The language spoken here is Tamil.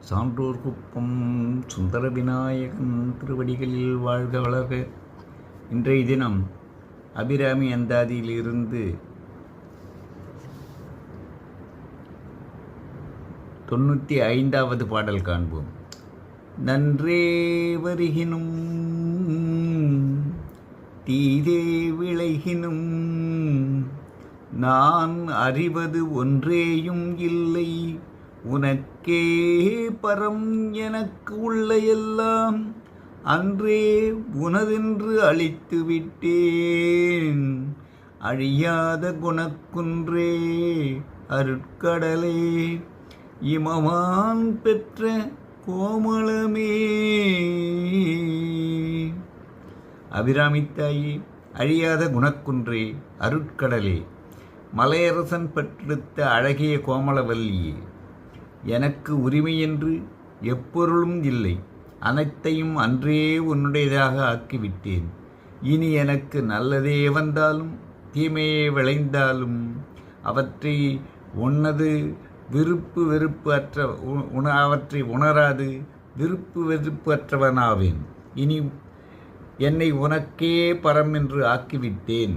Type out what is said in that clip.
சான்றோர் குப்பம் சுந்தர விநாயகன் திருவடிகளில் வாழ்க வளர்க. இன்றைய தினம் அபிராமி அந்தாதியிலிருந்து 95வது பாடல் காண்போம். நன்றே வருகினும் தீதே விளைகினும் நான் அறிவது ஒன்றேயும் இல்லை, உனக்கே பரம் எனக்கு உள்ள எல்லாம் அன்றே உனதென்று அழித்து விட்டேன். அழியாத குணக்குன்றே அருட்கடலே இமவான் பெற்ற கோமளமே. அபிராமித்தாயே, அழியாத குணக்குன்றே அருட்கடலே, மலையரசன் பெற்றெடுத்த அழகிய கோமளவல்லியே, எனக்கு உரிமையென்று எப்பொருளும் இல்லை, அனைத்தையும் அன்றே உன்னுடையதாக ஆக்கிவிட்டேன். இனி எனக்கு நல்லதே வந்தாலும் தீமையே விளைந்தாலும் அவற்றை உனது விருப்பு வெறுப்பு அவற்றை உணராது விருப்பு வெறுப்பு அற்றவனாவேன். இனி என்னை உனக்கே பரம் என்று ஆக்கிவிட்டேன்.